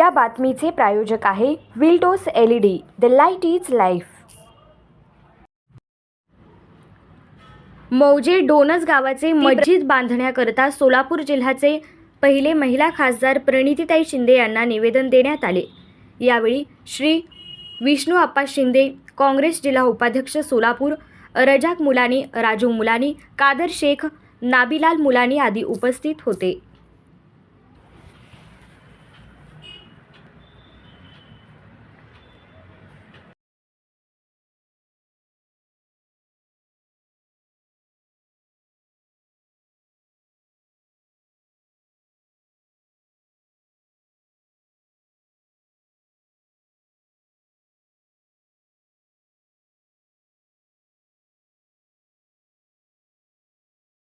या बातमीचे प्रायोजक आहे विल्टोस LED, the light is life. मौजे डोनस गावाचे मस्जिद बांधण्याकरता सोलापूर जिल्ह्याचे पहिले महिला खासदार प्रणितीताई शिंदे यांना निवेदन देण्यात आले. यावेळी श्री विष्णू आप्पा शिंदे, काँग्रेस जिल्हा उपाध्यक्ष सोलापूर, रजाक मुलानी, राजू मुलानी, कादर शेख, नाबीलाल मुलानी आदी उपस्थित होते.